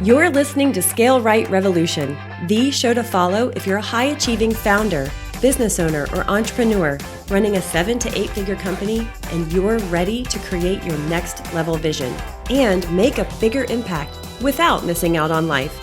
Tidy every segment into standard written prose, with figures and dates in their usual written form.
You're listening to Scale Right Revolution, the show to follow if you're a high-achieving founder, business owner, or entrepreneur running a 7 to 8 figure company and you're ready to create your next level vision and make a bigger impact without missing out on life.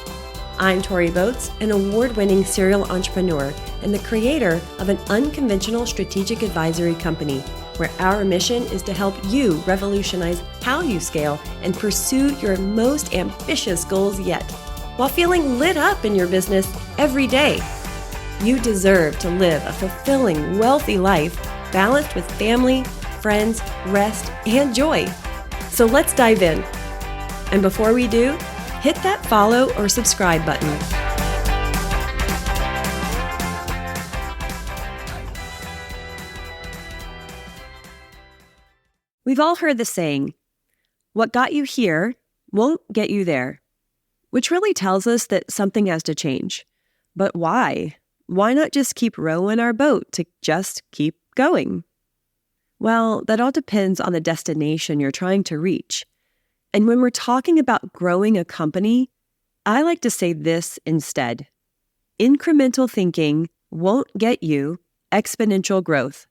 I'm Tori Boats, an award-winning serial entrepreneur and the creator of an unconventional strategic advisory company where our mission is to help you revolutionize how you scale and pursue your most ambitious goals yet, while feeling lit up in your business every day. You deserve to live a fulfilling, wealthy life, balanced with family, friends, rest, and joy. So let's dive in. And before we do, hit that follow or subscribe button. We've all heard the saying, what got you here won't get you there, which really tells us that something has to change. But why? Why not just keep rowing our boat to just keep going? Well, that all depends on the destination you're trying to reach. And when we're talking about growing a company, I like to say this instead. Incremental thinking won't get you exponential growth.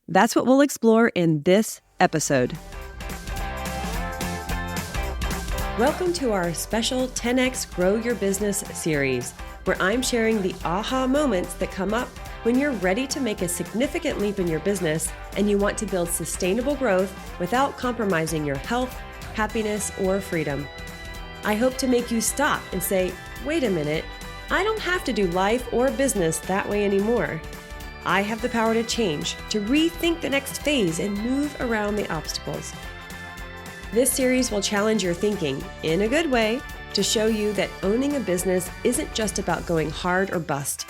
That's what we'll explore in this episode. Welcome to our special 10X Grow Your Business series, where I'm sharing the aha moments that come up when you're ready to make a significant leap in your business and you want to build sustainable growth without compromising your health, happiness, or freedom. I hope to make you stop and say, wait a minute, I don't have to do life or business that way anymore. I have the power to change, to rethink the next phase and move around the obstacles. This series will challenge your thinking in a good way to show you that owning a business isn't just about going hard or bust.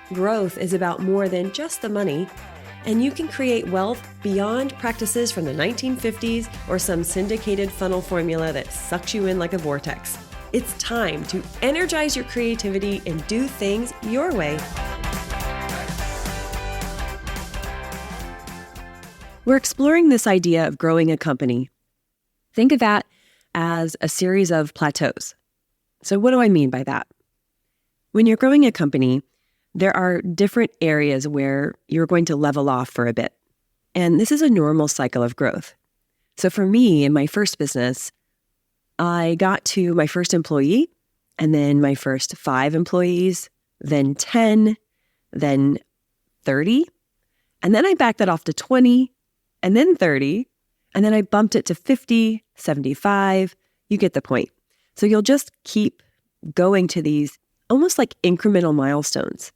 Growth is about more than just the money, and you can create wealth beyond practices from the 1950s or some syndicated funnel formula that sucks you in like a vortex. It's time to energize your creativity and do things your way. We're exploring this idea of growing a company. Think of that as a series of plateaus. So what do I mean by that? When you're growing a company, there are different areas where you're going to level off for a bit. And this is a normal cycle of growth. So for me, in my first business, I got to my first employee, and then my first 5 employees, then 10, then 30, and then I backed that off to 20, and then 30, and then I bumped it to 50, 75. You get the point. So you'll just keep going to these almost like incremental milestones.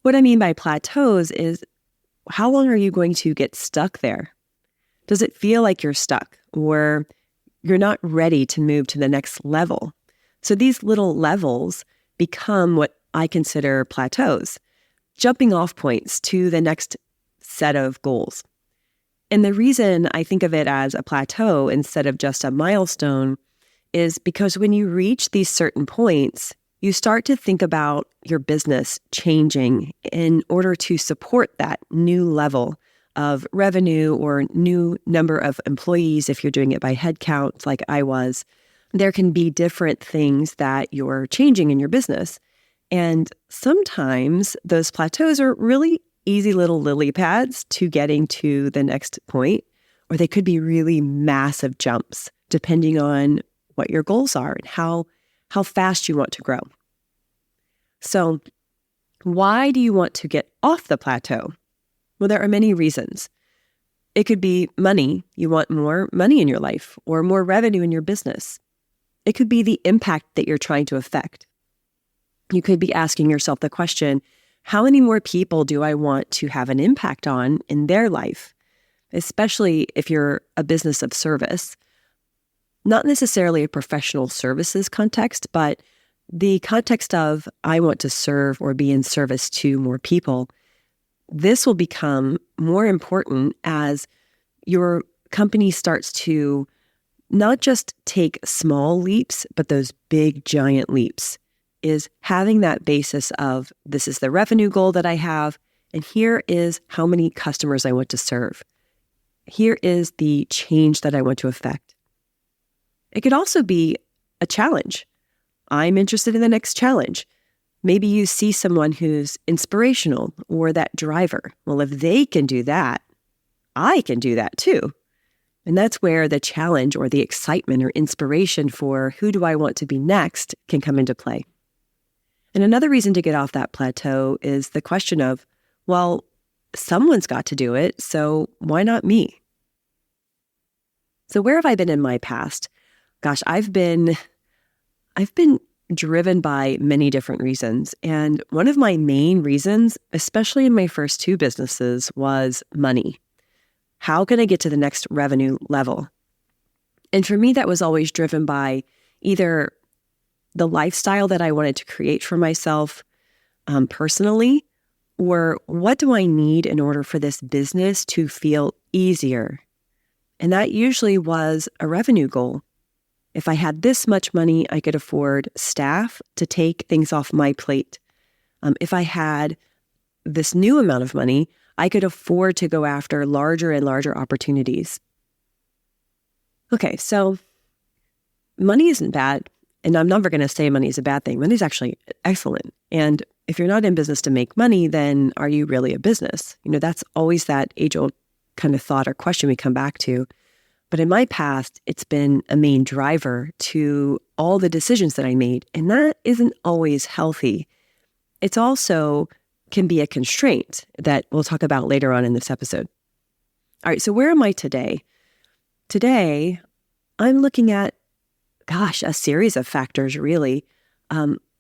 What I mean by plateaus is, how long are you going to get stuck there? Does it feel like you're stuck or you're not ready to move to the next level? So these little levels become what I consider plateaus, jumping off points to the next set of goals. And the reason I think of it as a plateau instead of just a milestone is because when you reach these certain points, you start to think about your business changing in order to support that new level of revenue or new number of employees if you're doing it by head count like I was. There can be different things that you're changing in your business. And sometimes those plateaus are really easy little lily pads to getting to the next point, or they could be really massive jumps depending on what your goals are and how fast you want to grow. So why do you want to get off the plateau? Well, there are many reasons. It could be money. You want more money in your life or more revenue in your business. It could be the impact that you're trying to affect. You could be asking yourself the question, how many more people do I want to have an impact on in their life? Especially if you're a business of service, not necessarily a professional services context, but the context of I want to serve or be in service to more people. This will become more important as your company starts to not just take small leaps, but those big, giant leaps. Is having that basis of this is the revenue goal that I have, and here is how many customers I want to serve. Here is the change that I want to affect. It could also be a challenge. I'm interested in the next challenge. Maybe you see someone who's inspirational or that driver. Well, if they can do that, I can do that too. And that's where the challenge or the excitement or inspiration for who do I want to be next can come into play. And another reason to get off that plateau is the question of, well, someone's got to do it, so why not me? So where have I been in my past? Gosh, I've been driven by many different reasons. And one of my main reasons, especially in my first two businesses, was money. How can I get to the next revenue level? And for me, that was always driven by either the lifestyle that I wanted to create for myself personally, or what do I need in order for this business to feel easier? And that usually was a revenue goal. If I had this much money, I could afford staff to take things off my plate. If I had this new amount of money, I could afford to go after larger and larger opportunities. Okay, so money isn't bad, and I'm never going to say money is a bad thing. Money is actually excellent. And if you're not in business to make money, then are you really a business? That's always that age-old kind of thought or question we come back to. But in my past, it's been a main driver to all the decisions that I made, and that isn't always healthy. It's also can be a constraint that we'll talk about later on in this episode. All right, so where am I today? Today, I'm looking at, a series of factors, really.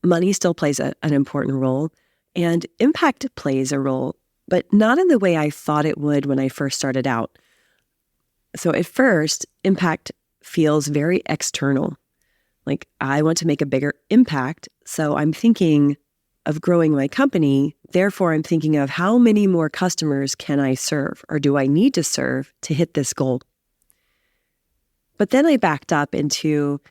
Money still plays an important role, and impact plays a role, but not in the way I thought it would when I first started out. So at first, impact feels very external. Like I want to make a bigger impact, so I'm thinking of growing my company. Therefore, I'm thinking of how many more customers can I serve or do I need to serve to hit this goal? But then I backed up into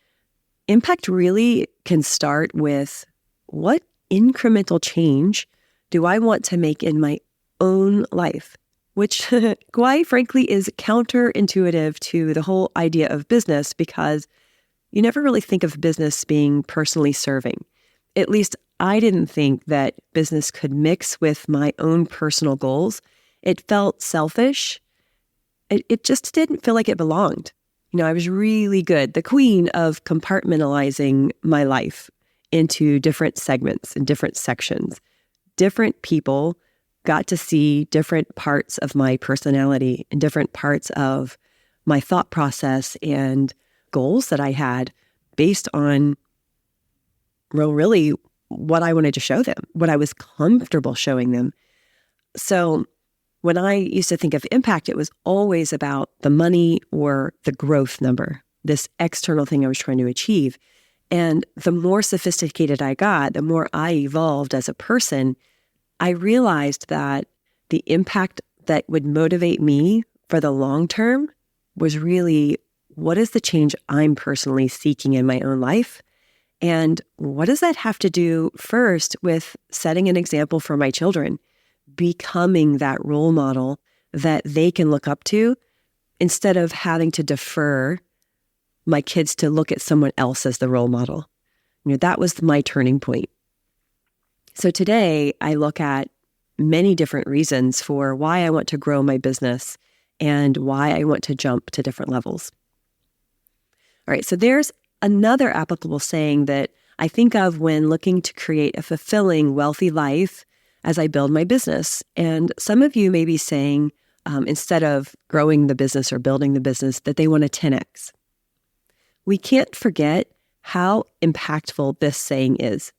impact really can start with what incremental change do I want to make in my own life? Which quite frankly is counterintuitive to the whole idea of business because you never really think of business being personally serving. At least I didn't think that business could mix with my own personal goals. It felt selfish. It just didn't feel like it belonged. I was really good, the queen of compartmentalizing my life into different segments and different sections. Different people got to see different parts of my personality and different parts of my thought process and goals that I had based on, really what I wanted to show them, what I was comfortable showing them. So when I used to think of impact, it was always about the money or the growth number, this external thing I was trying to achieve. And the more sophisticated I got, the more I evolved as a person, I realized that the impact that would motivate me for the long term was really, what is the change I'm personally seeking in my own life? And what does that have to do first with setting an example for my children, becoming that role model that they can look up to instead of having to defer my kids to look at someone else as the role model? That was my turning point. So today I look at many different reasons for why I want to grow my business and why I want to jump to different levels. All right, so there's another applicable saying that I think of when looking to create a fulfilling, wealthy life as I build my business. And some of you may be saying, instead of growing the business or building the business, that they want a 10x. We can't forget how impactful this saying is.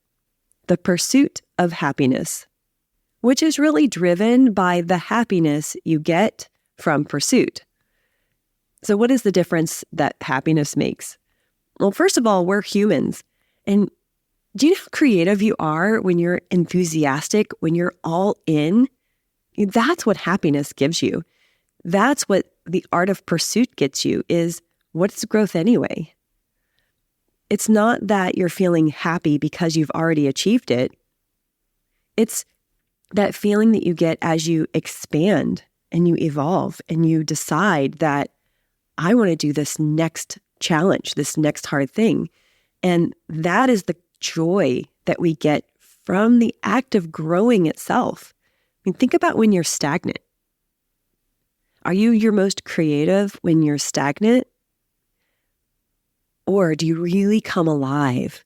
The pursuit of happiness, which is really driven by the happiness you get from pursuit. So what is the difference that happiness makes? Well, first of all, we're humans. And do you know how creative you are when you're enthusiastic, when you're all in? That's what happiness gives you. That's what the art of pursuit gets you, is what is growth anyway? It's not that you're feeling happy because you've already achieved it. It's that feeling that you get as you expand and you evolve and you decide that I want to do this next challenge, this next hard thing. And that is the joy that we get from the act of growing itself. I mean, think about when you're stagnant. Are you your most creative when you're stagnant? Or do you really come alive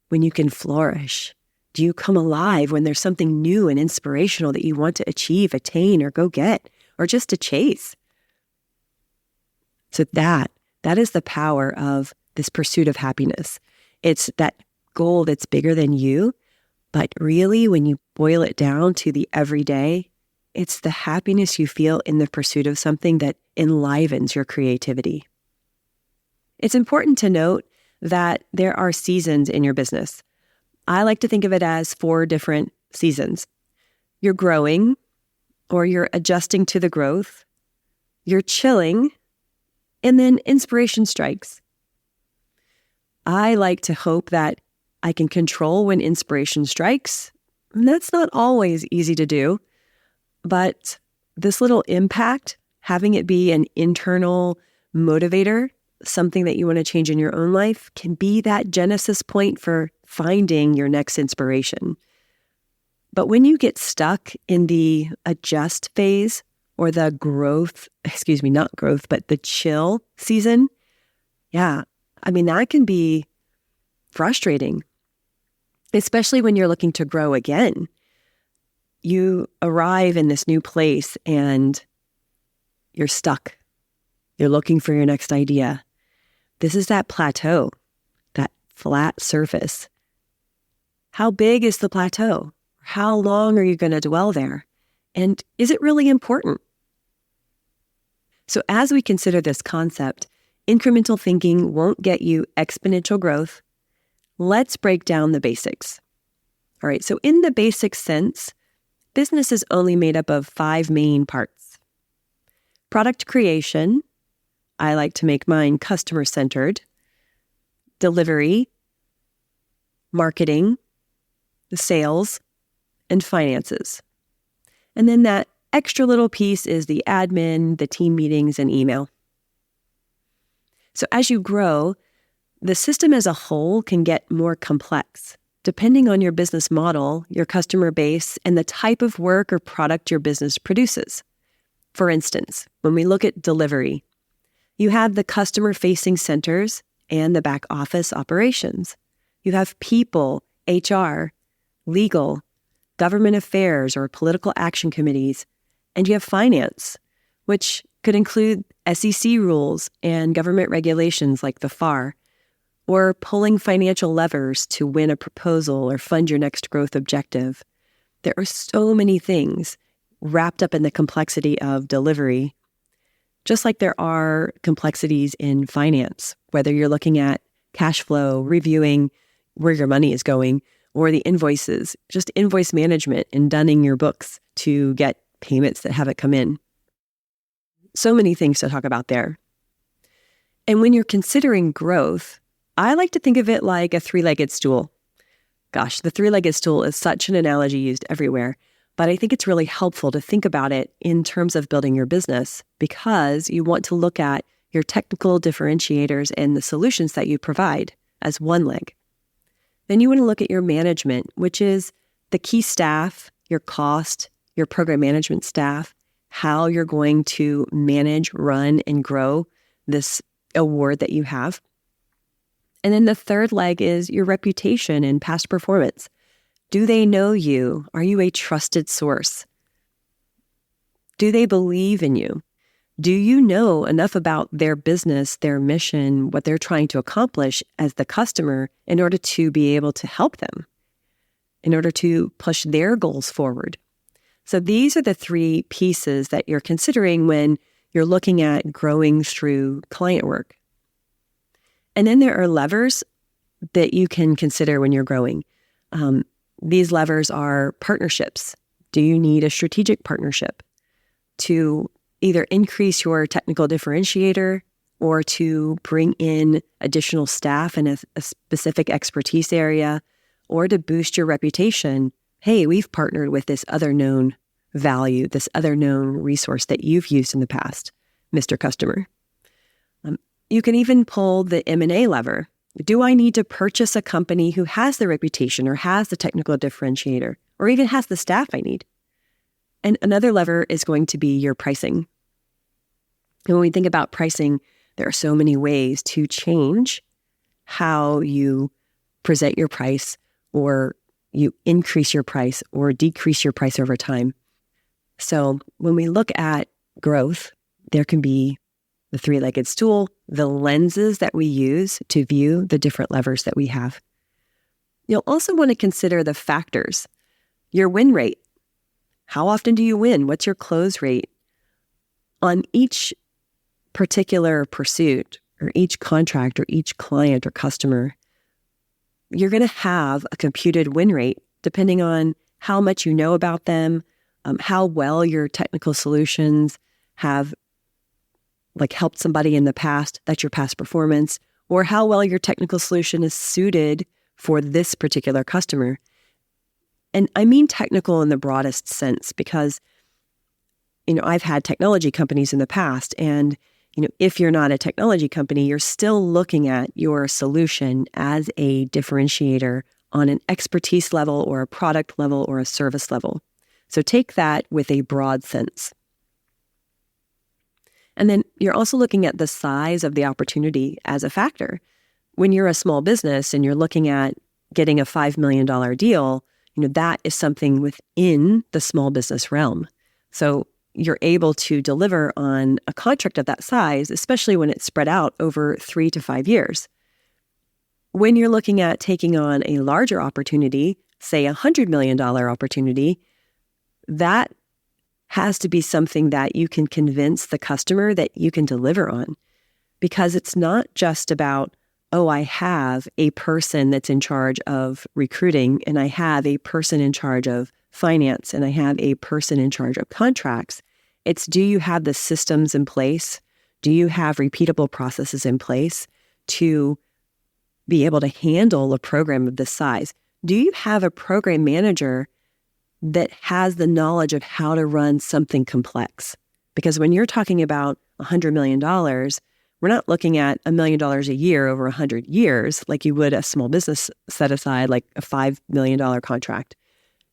when you can flourish? Do you come alive when there's something new and inspirational that you want to achieve, attain, or go get, or just to chase? So that is the power of this pursuit of happiness. It's that goal that's bigger than you, but really when you boil it down to the everyday, it's the happiness you feel in the pursuit of something that enlivens your creativity. It's important to note that there are seasons in your business. I like to think of it as 4 different seasons. You're growing, or you're adjusting to the growth. You're chilling, and then inspiration strikes. I like to hope that I can control when inspiration strikes. And that's not always easy to do, but this little impact, having it be an internal motivator, something that you want to change in your own life, can be that genesis point for finding your next inspiration. But when you get stuck in the adjust phase or the the chill season, that can be frustrating, especially when you're looking to grow again. You arrive in this new place and you're stuck. You're looking for your next idea. This is that plateau, that flat surface. How big is the plateau? How long are you going to dwell there? And is it really important? So as we consider this concept, incremental thinking won't get you exponential growth. Let's break down the basics. All right, so in the basic sense, business is only made up of 5 main parts. Product creation, I like to make mine customer-centered. Delivery, marketing, sales, and finances. And then that extra little piece is the admin, the team meetings, and email. So as you grow, the system as a whole can get more complex, depending on your business model, your customer base, and the type of work or product your business produces. For instance, when we look at delivery, you have the customer-facing centers and the back office operations. You have people, HR, legal, government affairs or political action committees, and you have finance, which could include SEC rules and government regulations like the FAR, or pulling financial levers to win a proposal or fund your next growth objective. There are so many things wrapped up in the complexity of delivery, just like there are complexities in finance, whether you're looking at cash flow, reviewing where your money is going, or the invoices, just invoice management and dunning your books to get payments that haven't come in. So many things to talk about there. And when you're considering growth, I like to think of it like a 3-legged stool. Gosh, the 3-legged stool is such an analogy used everywhere, but I think it's really helpful to think about it in terms of building your business because you want to look at your technical differentiators and the solutions that you provide as one leg. Then you want to look at your management, which is the key staff, your cost, your program management staff, how you're going to manage, run, and grow this award that you have. And then the third leg is your reputation and past performance. Do they know you? Are you a trusted source? Do they believe in you? Do you know enough about their business, their mission, what they're trying to accomplish as the customer in order to be able to help them, in order to push their goals forward? So these are the 3 pieces that you're considering when you're looking at growing through client work. And then there are levers that you can consider when you're growing. These levers are partnerships. Do you need a strategic partnership to either increase your technical differentiator or to bring in additional staff in a specific expertise area, or to boost your reputation? Hey, we've partnered with this other known value, this other known resource that you've used in the past, Mr. Customer. You can even pull the M&A lever. Do I need to purchase a company who has the reputation or has the technical differentiator or even has the staff I need? And another lever is going to be your pricing. And when we think about pricing, there are so many ways to change how you present your price, or you increase your price or decrease your price over time. So when we look at growth, there can be the three-legged stool, the lenses that we use to view the different levers that we have. You'll also want to consider the factors. Your win rate. How often do you win? What's your close rate? On each particular pursuit or each contract or each client or customer, you're going to have a computed win rate depending on how much you know about them, how well your technical solutions have helped somebody in the past, that's your past performance, or how well your technical solution is suited for this particular customer. And I mean technical in the broadest sense because, I've had technology companies in the past, and if you're not a technology company, you're still looking at your solution as a differentiator on an expertise level or a product level or a service level. So take that with a broad sense. And then you're also looking at the size of the opportunity as a factor. When you're a small business and you're looking at getting a $5 million deal, that is something within the small business realm. So you're able to deliver on a contract of that size, especially when it's spread out over 3 to 5 years. When you're looking at taking on a larger opportunity, say a $100 million opportunity, that has to be something that you can convince the customer that you can deliver on. Because it's not just about, I have a person that's in charge of recruiting, and I have a person in charge of finance, and I have a person in charge of contracts. It's, do you have the systems in place? Do you have repeatable processes in place to be able to handle a program of this size? Do you have a program manager that has the knowledge of how to run something complex? Because when you're talking about $100 million, we're not looking at $1 million a year over 100 years like you would a small business set aside, like a $5 million contract.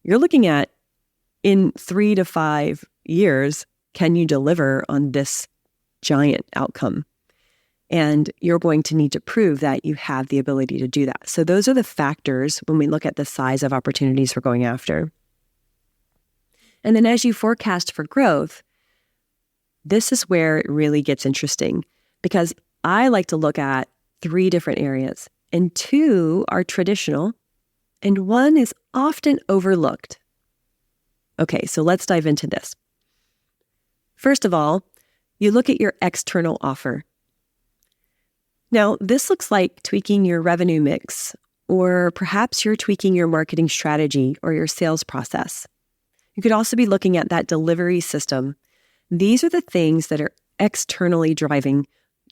You're looking at, in 3 to 5 years, can you deliver on this giant outcome? And you're going to need to prove that you have the ability to do that. So those are the factors when we look at the size of opportunities we're going after. And then as you forecast for growth, this is where it really gets interesting, because I like to look at 3 different areas, and 2 are traditional, and 1 is often overlooked. Okay, so let's dive into this. First of all, you look at your external offer. Now, this looks like tweaking your revenue mix, or perhaps you're tweaking your marketing strategy or your sales process. You could also be looking at that delivery system. These are the things that are externally driving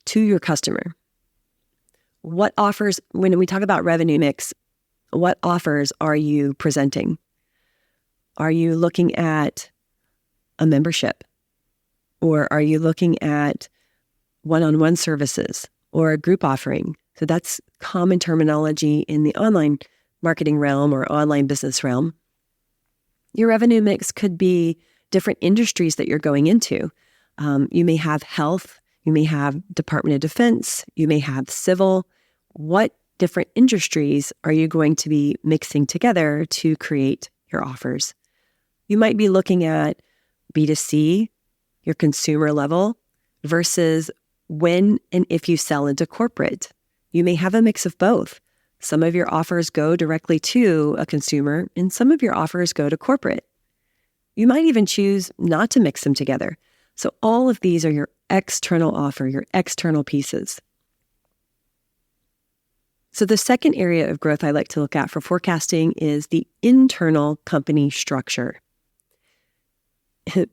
to your customer. What offers, when we talk about revenue mix, what offers are you presenting? Are you looking at a membership? Or are you looking at one-on-one services or a group offering? So that's common terminology in the online marketing realm or online business realm. Your revenue mix could be different industries that you're going into. You may have health, you may have Department of Defense, you may have civil. What different industries are you going to be mixing together to create your offers? You might be looking at B2C, your consumer level, versus when and if you sell into corporate. You may have a mix of both. Some of your offers go directly to a consumer, and some of your offers go to corporate. You might even choose not to mix them together. So all of these are your external offer, your external pieces. So the second area of growth I like to look at for forecasting is the internal company structure.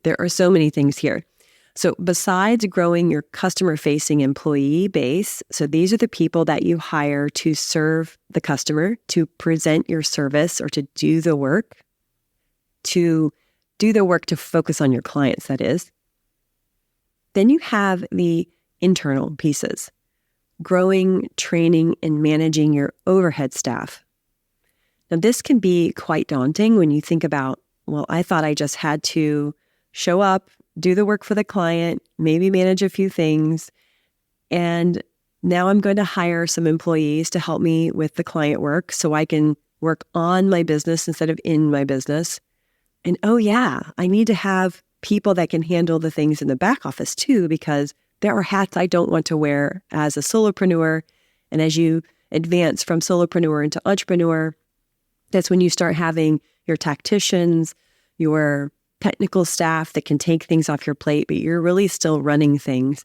There are so many things here. So besides growing your customer-facing employee base, so these are the people that you hire to serve the customer, to present your service or to do the work, to focus on your clients, that is. Then you have the internal pieces. growing, training, and managing your overhead staff. Now, this can be quite daunting when you think about, well, I thought I just had to show up, do the work for the client, maybe manage a few things, and now I'm going to hire some employees to help me with the client work so I can work on my business instead of in my business. And oh yeah, I need to have people that can handle the things in the back office too, because there are hats I don't want to wear as a solopreneur. And as you advance from solopreneur into entrepreneur, that's when you start having your tacticians, your technical staff that can take things off your plate, but you're really still running things.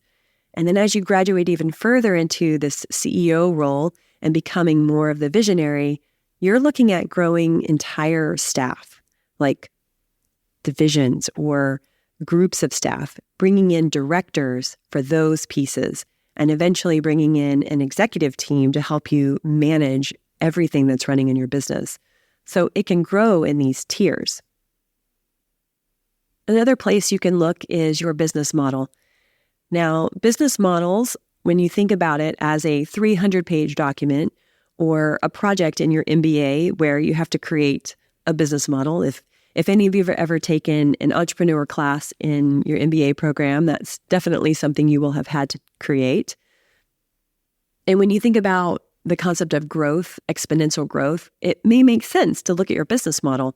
And then as you graduate even further into this CEO role and becoming more of the visionary, you're looking at growing entire staff, like divisions or groups of staff, bringing in directors for those pieces, and eventually bringing in an executive team to help you manage everything that's running in your business. So it can grow in these tiers. Another place you can look is your business model. Now, business models, when you think about it as a 300-page document or a project in your MBA where you have to create a business model, if any of you have ever taken an entrepreneur class in your MBA program, that's definitely something you will have had to create. And when you think about the concept of growth, exponential growth, it may make sense to look at your business model.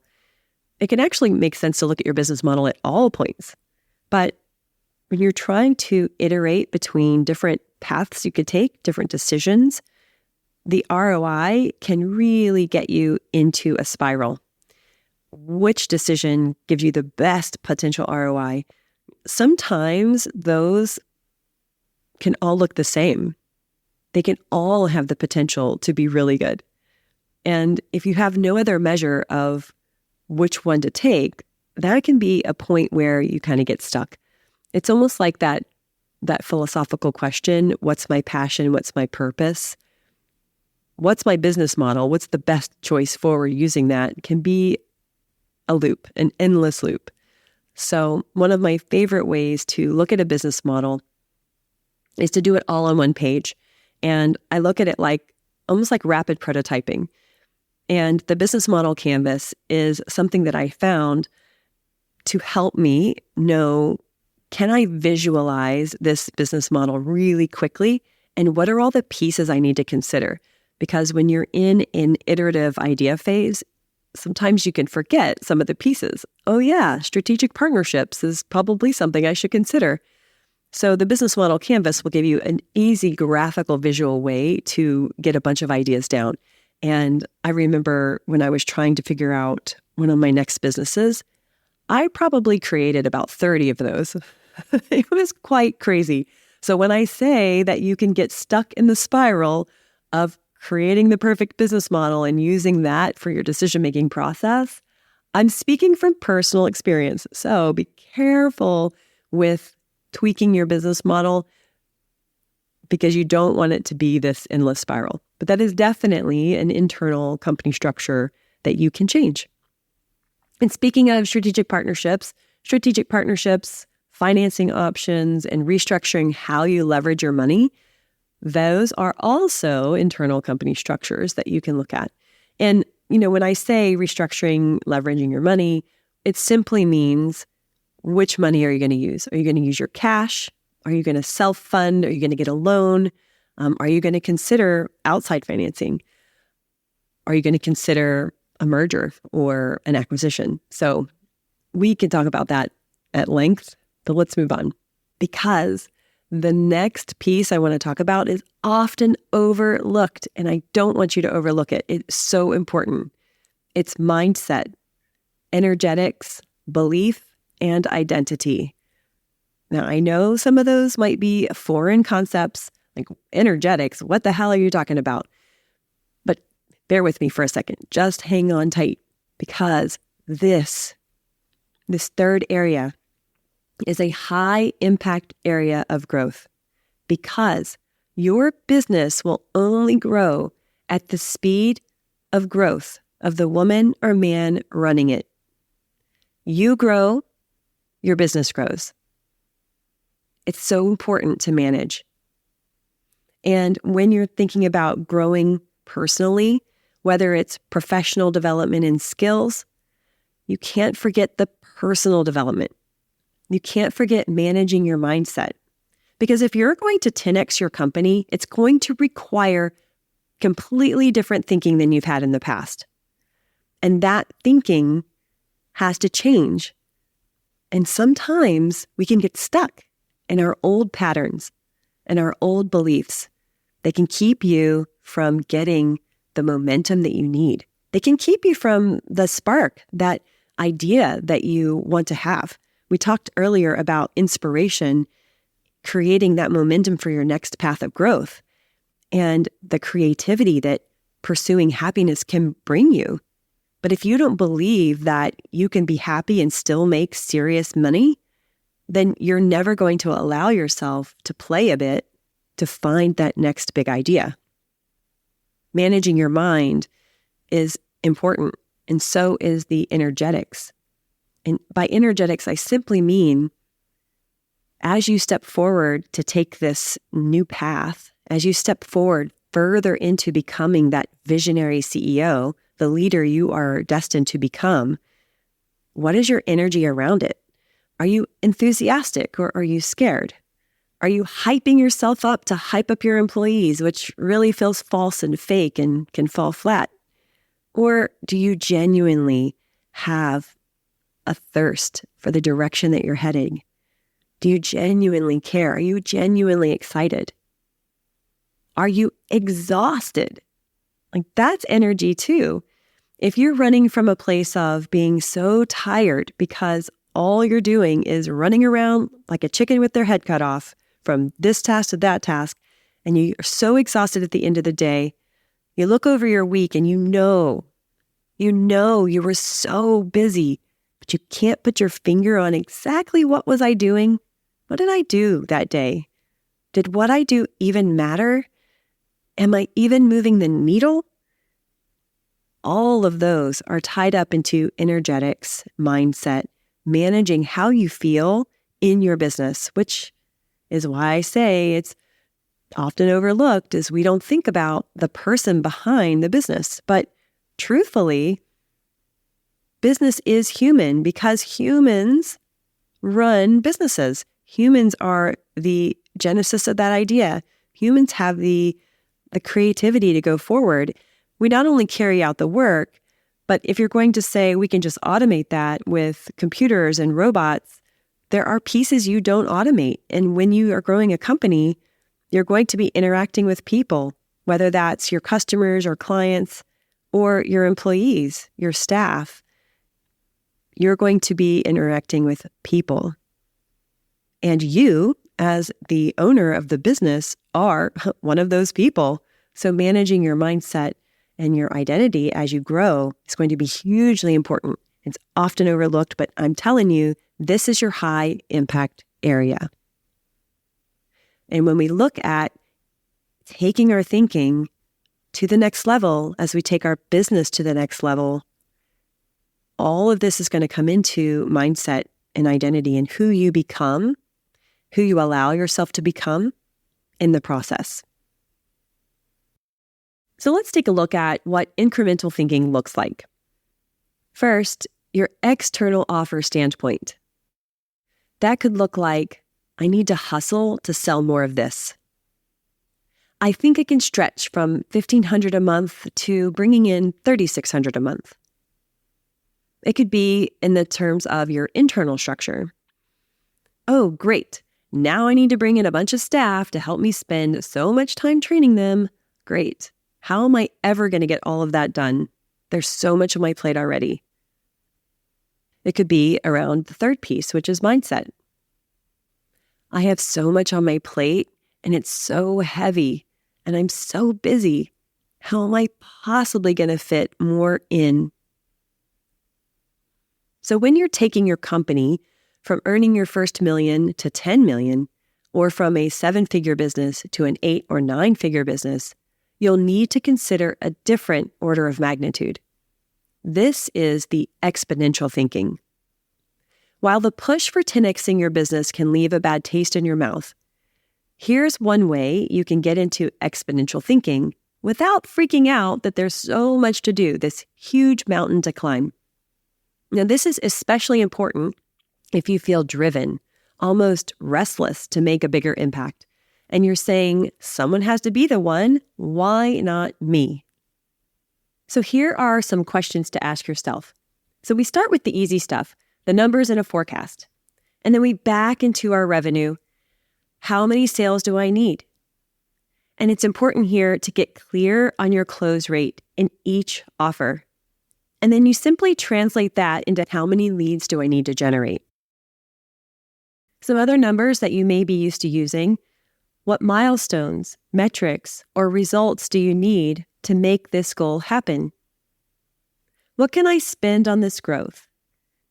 It can actually make sense to look at your business model at all points. But when you're trying to iterate between different paths you could take, different decisions, the ROI can really get you into a spiral. Which decision gives you the best potential ROI? Sometimes those can all look the same. They can all have the potential to be really good. And if you have no other measure of which one to take, that can be a point where you kind of get stuck. It's almost like that philosophical question, what's my passion? What's my purpose? What's my business model? What's the best choice forward using that can be a loop, an endless loop. So one of my favorite ways to look at a business model is to do it all on one page. And I look at it like almost like rapid prototyping. And the business model canvas is something that I found to help me know, can I visualize this business model really quickly? And what are all the pieces I need to consider? Because when you're in an iterative idea phase, sometimes you can forget some of the pieces. Oh yeah, strategic partnerships is probably something I should consider. So the business model canvas will give you an easy graphical visual way to get a bunch of ideas down. And I remember when I was trying to figure out one of my next businesses, I probably created about 30 of those. It was quite crazy. So when I say that you can get stuck in the spiral of creating the perfect business model and using that for your decision-making process, I'm speaking from personal experience. So be careful with tweaking your business model because you don't want it to be this endless spiral. But that is definitely an internal company structure that you can change. And speaking of strategic partnerships, financing options, and restructuring how you leverage your money, those are also internal company structures that you can look at. And, when I say restructuring, leveraging your money, it simply means which money are you going to use? Are you going to use your cash? Are you going to self-fund? Are you going to get a loan? Are you going to consider outside financing? Are you going to consider a merger or an acquisition? So we can talk about that at length, but let's move on. Because the next piece I want to talk about is often overlooked, and I don't want you to overlook it. It's so important. It's mindset, energetics, belief, and identity. Now, I know some of those might be foreign concepts, like energetics. What the hell are you talking about? But bear with me for a second. Just hang on tight, because this third area is a high impact area of growth, because your business will only grow at the speed of growth of the woman or man running it. You grow, your business grows. It's so important to manage. And when you're thinking about growing personally, whether it's professional development and skills, you can't forget the personal development. You can't forget managing your mindset. Because if you're going to 10x your company, it's going to require completely different thinking than you've had in the past. And that thinking has to change. And sometimes we can get stuck in our old patterns and our old beliefs. They can keep you from getting the momentum that you need. They can keep you from the spark, that idea that you want to have. We talked earlier about inspiration, creating that momentum for your next path of growth, and the creativity that pursuing happiness can bring you. But if you don't believe that you can be happy and still make serious money, then you're never going to allow yourself to play a bit to find that next big idea. Managing your mind is important, and so is the energetics. And by energetics, I simply mean as you step forward to take this new path, as you step forward further into becoming that visionary CEO, the leader you are destined to become, what is your energy around it? Are you enthusiastic or are you scared? Are you hyping yourself up to hype up your employees, which really feels false and fake and can fall flat? Or do you genuinely have a thirst for the direction that you're heading? Do you genuinely care? Are you genuinely excited? Are you exhausted? Like, that's energy too. If you're running from a place of being so tired because all you're doing is running around like a chicken with their head cut off from this task to that task, and you're so exhausted at the end of the day, you look over your week and you know you were so busy, but you can't put your finger on exactly what was I doing? What did I do that day? Did what I do even matter? Am I even moving the needle? All of those are tied up into energetics, mindset, managing how you feel in your business, which is why I say it's often overlooked, is we don't think about the person behind the business. But truthfully, business is human because humans run businesses. Humans are the genesis of that idea. Humans have the creativity to go forward. We not only carry out the work, but if you're going to say we can just automate that with computers and robots, there are pieces you don't automate. And when you are growing a company, you're going to be interacting with people, whether that's your customers or clients or your employees, your staff. You're going to be interacting with people. And you, as the owner of the business, are one of those people. So managing your mindset and your identity as you grow is going to be hugely important. It's often overlooked, but I'm telling you, this is your high impact area. And when we look at taking our thinking to the next level, as we take our business to the next level, all of this is going to come into mindset and identity and who you become, who you allow yourself to become in the process. So let's take a look at what incremental thinking looks like. First, your external offer standpoint. That could look like, I need to hustle to sell more of this. I think I can stretch from $1,500 a month to bringing in $3,600 a month. It could be in the terms of your internal structure. Oh, great. Now I need to bring in a bunch of staff to help me spend so much time training them. Great. How am I ever going to get all of that done? There's so much on my plate already. It could be around the third piece, which is mindset. I have so much on my plate and it's so heavy and I'm so busy. How am I possibly going to fit more in? So when you're taking your company from earning your first million to 10 million, or from a 7-figure business to an 8 or 9-figure business, you'll need to consider a different order of magnitude. This is the exponential thinking. While the push for 10xing your business can leave a bad taste in your mouth, Here's one way you can get into exponential thinking without freaking out that there's so much to do, this huge mountain to climb. Now, this is especially important if you feel driven, almost restless to make a bigger impact. And you're saying, someone has to be the one, why not me? So here are some questions to ask yourself. So we start with the easy stuff, the numbers in a forecast. And then we back into our revenue. How many sales do I need? And it's important here to get clear on your close rate in each offer. And then you simply translate that into how many leads do I need to generate. Some other numbers that you may be used to using: what milestones, metrics, or results do you need to make this goal happen? What can I spend on this growth?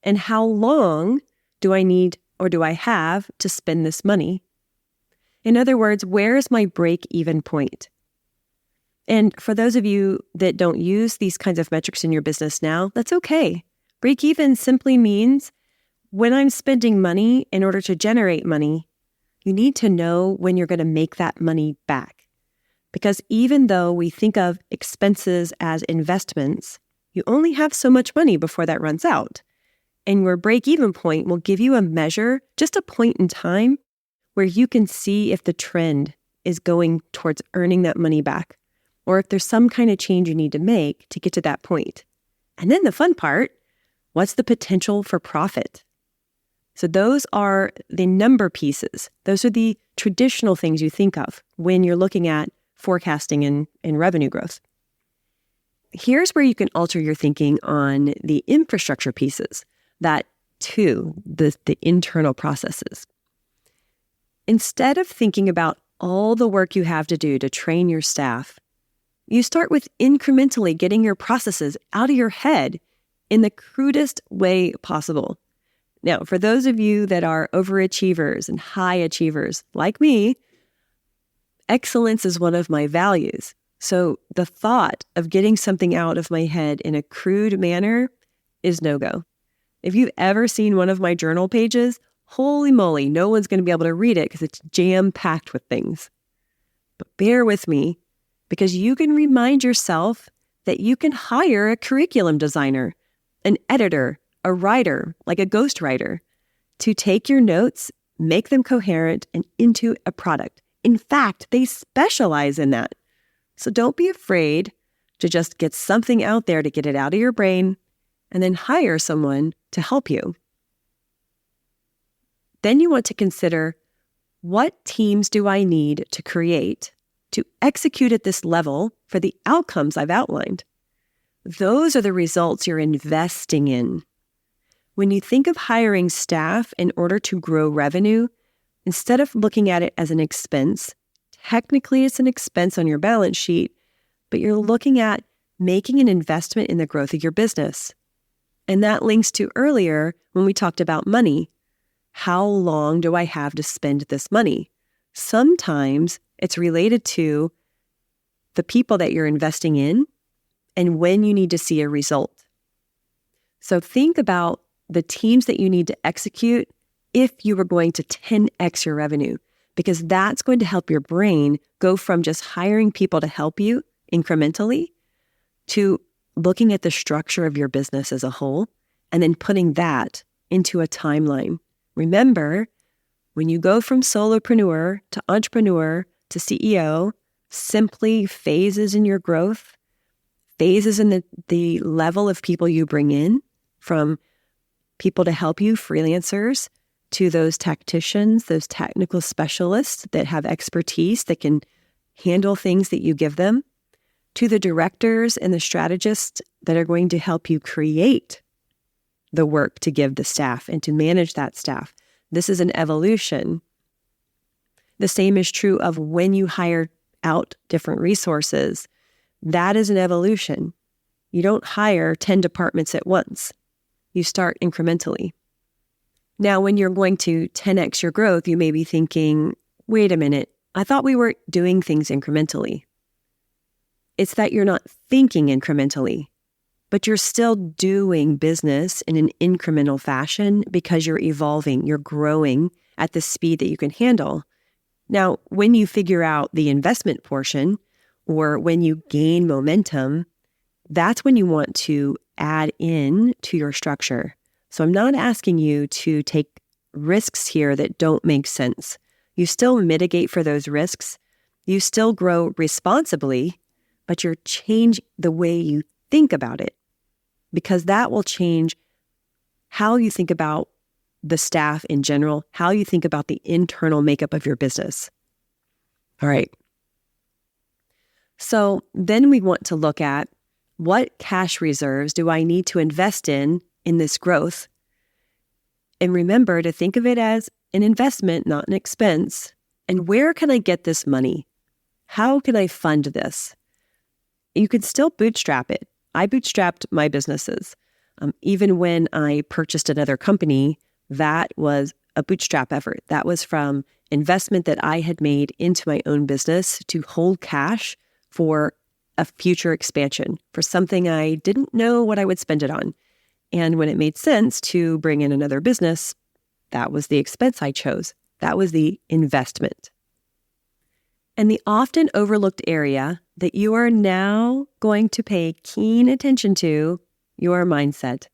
And how long do I need or do I have to spend this money? In other words, where is my break-even point? And for those of you that don't use these kinds of metrics in your business now, that's okay. Break-even simply means when I'm spending money in order to generate money, you need to know when you're going to make that money back. Because even though we think of expenses as investments, you only have so much money before that runs out. And your break-even point will give you a measure, just a point in time, where you can see if the trend is going towards earning that money back, or if there's some kind of change you need to make to get to that point. And then the fun part, what's the potential for profit? So those are the number pieces. Those are the traditional things you think of when you're looking at forecasting and revenue growth. Here's where you can alter your thinking on the infrastructure pieces, that too, the internal processes. Instead of thinking about all the work you have to do to train your staff, you start with incrementally getting your processes out of your head in the crudest way possible. Now, for those of you that are overachievers and high achievers like me, excellence is one of my values. So the thought of getting something out of my head in a crude manner is no-go. If you've ever seen one of my journal pages, holy moly, no one's going to be able to read it because it's jam-packed with things. But bear with me, because you can remind yourself that you can hire a curriculum designer, an editor, a writer, like a ghostwriter, to take your notes, make them coherent, and into a product. In fact, they specialize in that. So don't be afraid to just get something out there to get it out of your brain and then hire someone to help you. Then you want to consider, what teams do I need to create to execute at this level for the outcomes I've outlined? Those are the results you're investing in. When you think of hiring staff in order to grow revenue, instead of looking at it as an expense, technically it's an expense on your balance sheet, but you're looking at making an investment in the growth of your business. And that links to earlier when we talked about money. How long do I have to spend this money? Sometimes it's related to the people that you're investing in and when you need to see a result. So think about the teams that you need to execute if you were going to 10x your revenue, because that's going to help your brain go from just hiring people to help you incrementally to looking at the structure of your business as a whole and then putting that into a timeline. Remember, when you go from solopreneur to entrepreneur to CEO, simply phases in your growth, phases in the level of people you bring in, from people to help you, freelancers, to those tacticians, those technical specialists that have expertise that can handle things that you give them, to the directors and the strategists that are going to help you create the work to give the staff and to manage that staff. This is an evolution. The same is true of when you hire out different resources. That is an evolution. You don't hire 10 departments at once. You start incrementally. Now, when you're going to 10x your growth, you may be thinking, wait a minute, I thought we were doing things incrementally. It's that you're not thinking incrementally, but you're still doing business in an incremental fashion because you're evolving, you're growing at the speed that you can handle. Now, when you figure out the investment portion or when you gain momentum, that's when you want to add in to your structure. So I'm not asking you to take risks here that don't make sense. You still mitigate for those risks. You still grow responsibly, but you change the way you think about it, because that will change how you think about the staff in general, how you think about the internal makeup of your business. All right. So then we want to look at, what cash reserves do I need to invest in this growth? And remember to think of it as an investment, not an expense. And where can I get this money? How can I fund this? You can still bootstrap it. I bootstrapped my businesses. Even when I purchased another company, that was a bootstrap effort. That was from investment that I had made into my own business to hold cash for a future expansion, for something I didn't know what I would spend it on. And when it made sense to bring in another business, that was the expense I chose. That was the investment. And the often overlooked area that you are now going to pay keen attention to, your mindset.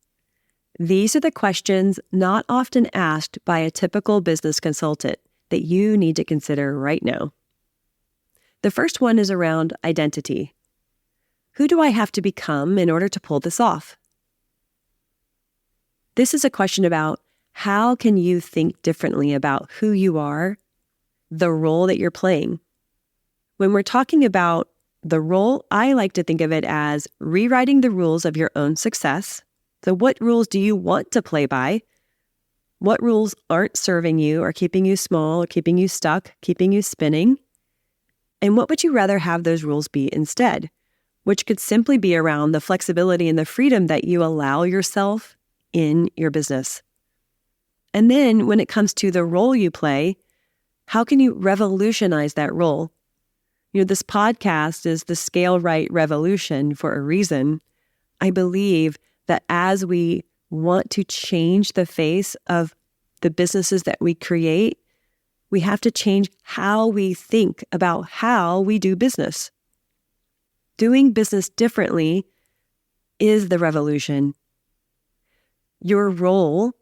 These are the questions not often asked by a typical business consultant that you need to consider right now. The first one is around identity. Who do I have to become in order to pull this off? This is a question about how can you think differently about who you are, the role that you're playing. When we're talking about the role, I like to think of it as rewriting the rules of your own success. So what rules do you want to play by? What rules aren't serving you or keeping you small or keeping you stuck, keeping you spinning? And what would you rather have those rules be instead? Which could simply be around the flexibility and the freedom that you allow yourself in your business. And then when it comes to the role you play, how can you revolutionize that role? This podcast is the Scale Right Revolution for a reason. I believe that as we want to change the face of the businesses that we create, we have to change how we think about how we do business. Doing business differently is the revolution. Your role,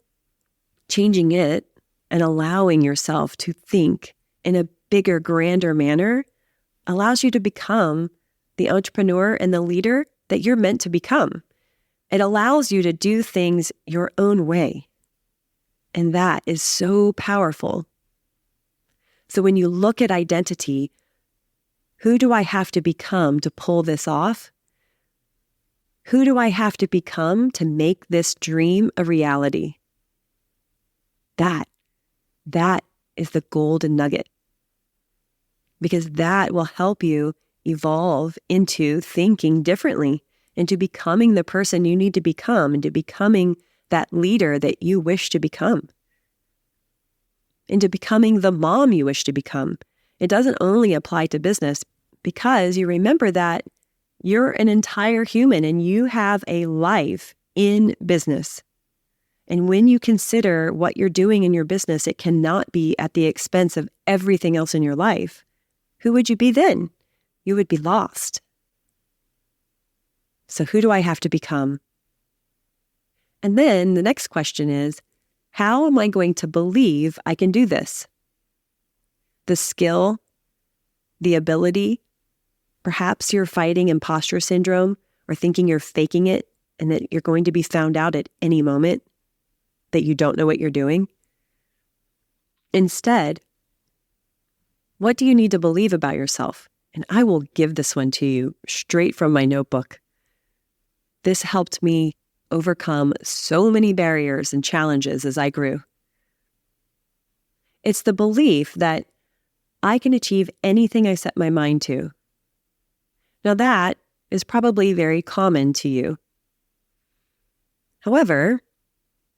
changing it and allowing yourself to think in a bigger, grander manner, allows you to become the entrepreneur and the leader that you're meant to become. It allows you to do things your own way. And that is so powerful. So when you look at identity, who do I have to become to pull this off? Who do I have to become to make this dream a reality? That is the golden nugget. Because that will help you evolve into thinking differently, into becoming the person you need to become, into becoming that leader that you wish to become, into becoming the mom you wish to become. It doesn't only apply to business, because you remember that you're an entire human and you have a life in business. And when you consider what you're doing in your business, it cannot be at the expense of everything else in your life. Who would you be then? You would be lost. So who do I have to become? And then the next question is, how am I going to believe I can do this? The skill, the ability, perhaps you're fighting imposter syndrome or thinking you're faking it and that you're going to be found out at any moment, that you don't know what you're doing. Instead, what do you need to believe about yourself? And I will give this one to you straight from my notebook. This helped me overcome so many barriers and challenges as I grew. It's the belief that I can achieve anything I set my mind to. Now that is probably very common to you. However,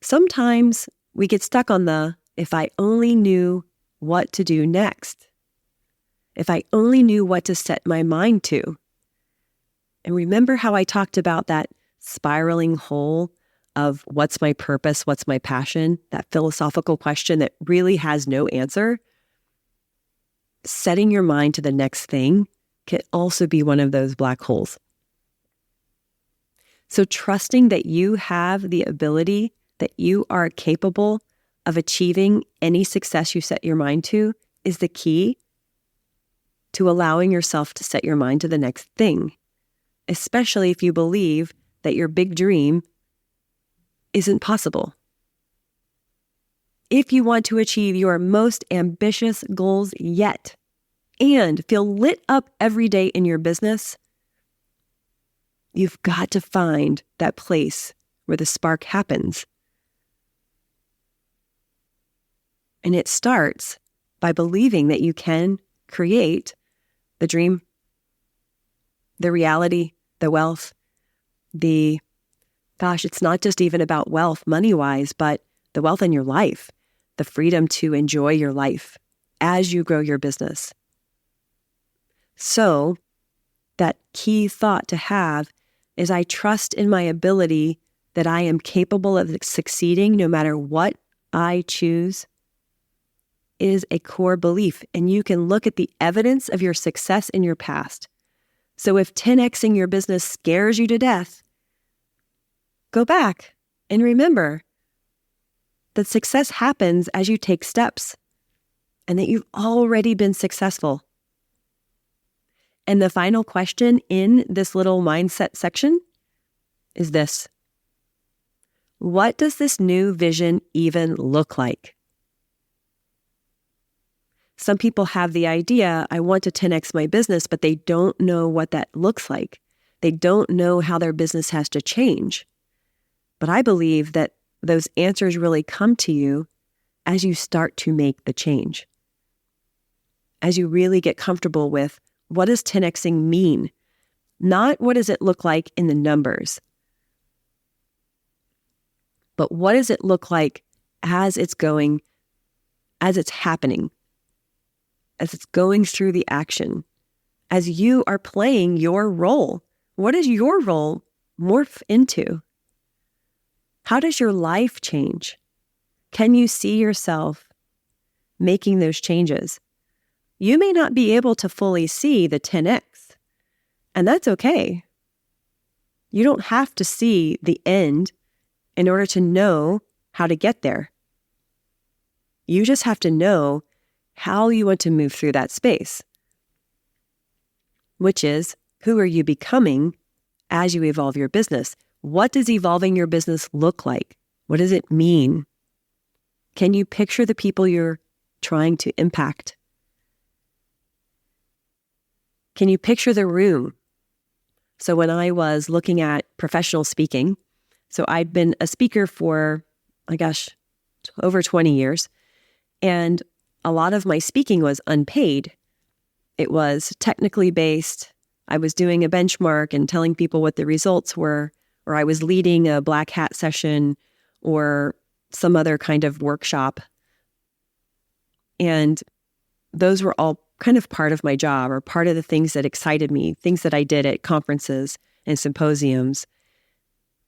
sometimes we get stuck on the, if I only knew what to do next. If I only knew what to set my mind to. And remember how I talked about that spiraling hole of what's my purpose, what's my passion, that philosophical question that really has no answer? setting your mind to the next thing can also be one of those black holes. So trusting that you have the ability, that you are capable of achieving any success you set your mind to is the key to allowing yourself to set your mind to the next thing, especially if you believe that your big dream isn't possible. If you want to achieve your most ambitious goals yet and feel lit up every day in your business, you've got to find that place where the spark happens. And it starts by believing that you can create the dream, the reality, the wealth, it's not just even about wealth money-wise, but the wealth in your life, the freedom to enjoy your life as you grow your business. So that key thought to have is I trust in my ability that I am capable of succeeding no matter what I choose is a core belief. And you can look at the evidence of your success in your past. So if 10xing your business scares you to death, go back and remember that success happens as you take steps and that you've already been successful. And the final question in this little mindset section is this: what does this new vision even look like? Some people have the idea, I want to 10x my business, but they don't know what that looks like. They don't know how their business has to change. But I believe that those answers really come to you as you start to make the change. As you really get comfortable with what does 10xing mean? Not what does it look like in the numbers, but what does it look like as it's happening, as it's going through the action, as you are playing your role. What does your role morph into? How does your life change? Can you see yourself making those changes? You may not be able to fully see the 10x, and that's okay. You don't have to see the end in order to know how to get there. You just have to know how you want to move through that space, which is, who are you becoming as you evolve your business? What does evolving your business look like? What does it mean? Can you picture the people you're trying to impact? Can you picture the room? So when I was looking at professional speaking, so I'd been a speaker for, over 20 years, and a lot of my speaking was unpaid. It was technically based. I was doing a benchmark and telling people what the results were, or I was leading a black hat session or some other kind of workshop. And those were all kind of part of my job or part of the things that excited me, things that I did at conferences and symposiums.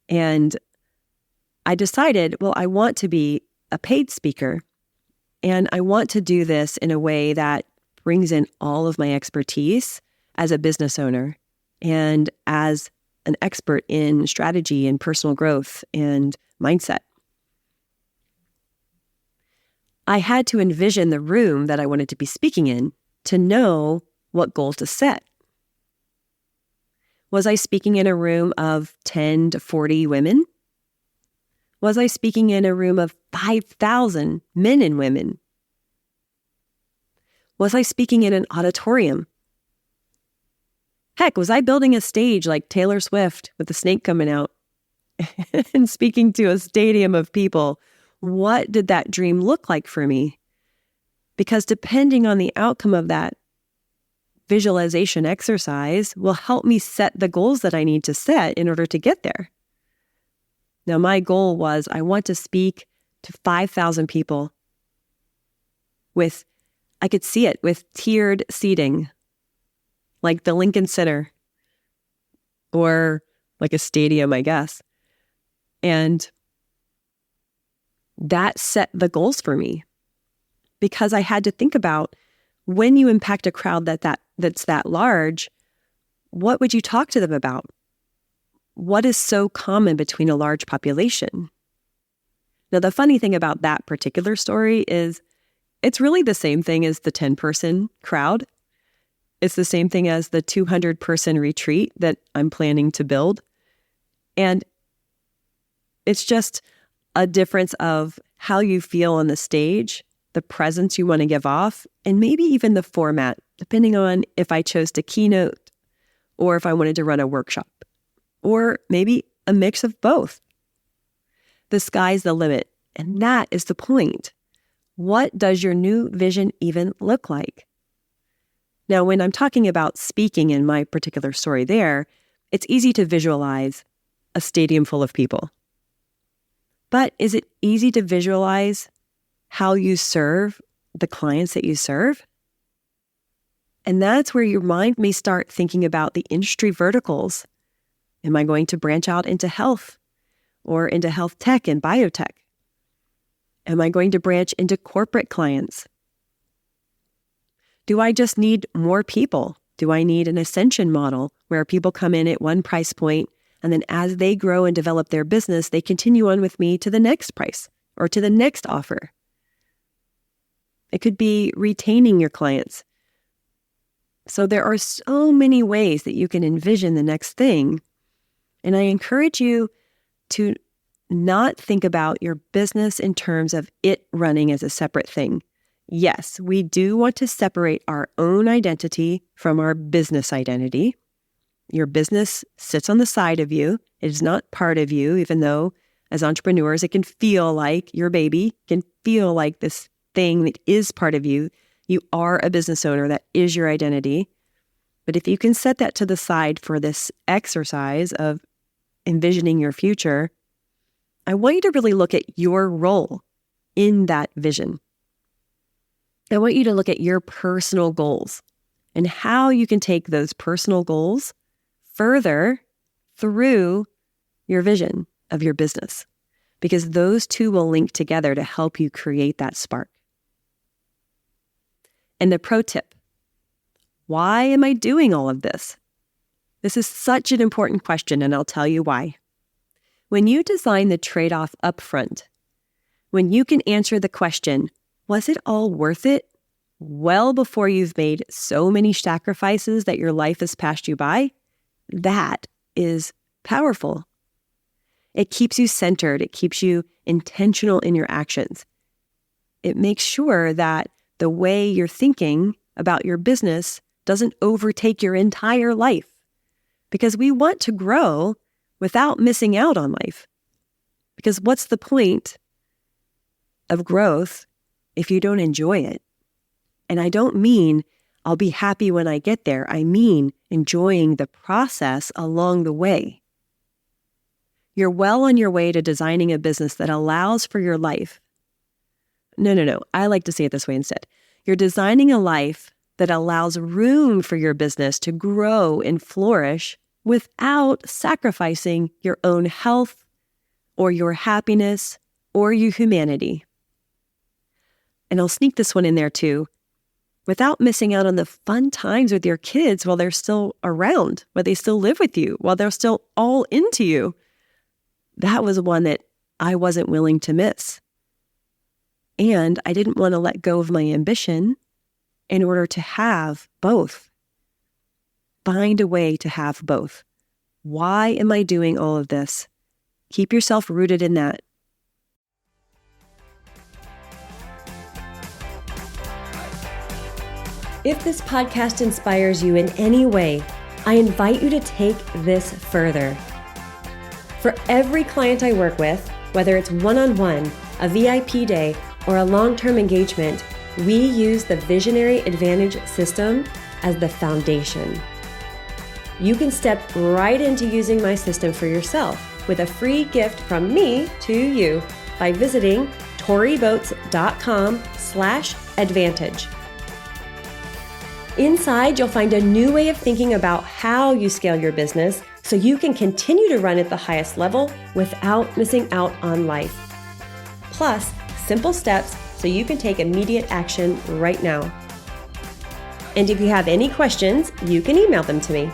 And I decided, I want to be a paid speaker, and I want to do this in a way that brings in all of my expertise as a business owner and as an expert in strategy and personal growth and mindset. I had to envision the room that I wanted to be speaking in to know what goal to set. Was I speaking in a room of 10 to 40 women? Was I speaking in a room of 5,000 men and women? Was I speaking in an auditorium? Heck, was I building a stage like Taylor Swift with the snake coming out and speaking to a stadium of people? What did that dream look like for me? Because depending on the outcome of that visualization exercise will help me set the goals that I need to set in order to get there. Now, my goal was I want to speak to 5,000 people I could see it with tiered seating, like the Lincoln Center or like a stadium, I guess. And that set the goals for me because I had to think about When you impact a crowd that's that large, what would you talk to them about? What is so common between a large population? Now, the funny thing about that particular story is it's really the same thing as the 10-person crowd. It's the same thing as the 200-person retreat that I'm planning to build. And it's just a difference of how you feel on the stage, the presence you want to give off, and maybe even the format, depending on if I chose to keynote or if I wanted to run a workshop, or maybe a mix of both. The sky's the limit, and that is the point. What does your new vision even look like? Now, when I'm talking about speaking in my particular story there, it's easy to visualize a stadium full of people. But is it easy to visualize how you serve the clients that you serve? And that's where your mind may start thinking about the industry verticals. Am I going to branch out into health or into health tech and biotech? Am I going to branch into corporate clients? Do I just need more people? Do I need an ascension model where people come in at one price point and then as they grow and develop their business, they continue on with me to the next price or to the next offer? It could be retaining your clients. So there are so many ways that you can envision the next thing. And I encourage you to not think about your business in terms of it running as a separate thing. Yes, we do want to separate our own identity from our business identity. Your business sits on the side of you. It is not part of you, even though as entrepreneurs, it can feel like your baby, can feel like this thing that is part of you. You are a business owner. That is your identity. But if you can set that to the side for this exercise of envisioning your future, I want you to really look at your role in that vision. I want you to look at your personal goals and how you can take those personal goals further through your vision of your business, because those two will link together to help you create that spark. And the pro tip, why am I doing all of this? This is such an important question, and I'll tell you why. When you design the trade-off up front, when you can answer the question, was it all worth it? Well before you've made so many sacrifices that your life has passed you by, that is powerful. It keeps you centered. It keeps you intentional in your actions. It makes sure that the way you're thinking about your business doesn't overtake your entire life, because we want to grow without missing out on life. Because what's the point of growth if you don't enjoy it? And I don't mean I'll be happy when I get there. I mean enjoying the process along the way. You're well on your way to designing a business that allows for your life. No. I like to say it this way instead. You're designing a life that allows room for your business to grow and flourish without sacrificing your own health or your happiness or your humanity. And I'll sneak this one in there too. Without missing out on the fun times with your kids while they're still around, while they still live with you, while they're still all into you. That was one that I wasn't willing to miss. And I didn't want to let go of my ambition in order to have both. Find a way to have both. Why am I doing all of this? Keep yourself rooted in that. If this podcast inspires you in any way, I invite you to take this further. For every client I work with, whether it's one-on-one, a VIP day, or a long-term engagement, we use the Visionary Advantage system as the foundation. You can step right into using my system for yourself with a free gift from me to you by visiting toriboats.com/advantage. Inside, you'll find a new way of thinking about how you scale your business so you can continue to run at the highest level without missing out on life. Plus, simple steps so you can take immediate action right now. And if you have any questions, you can email them to me.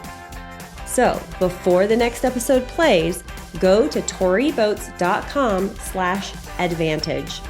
So before the next episode plays, go to toriboats.com/advantage.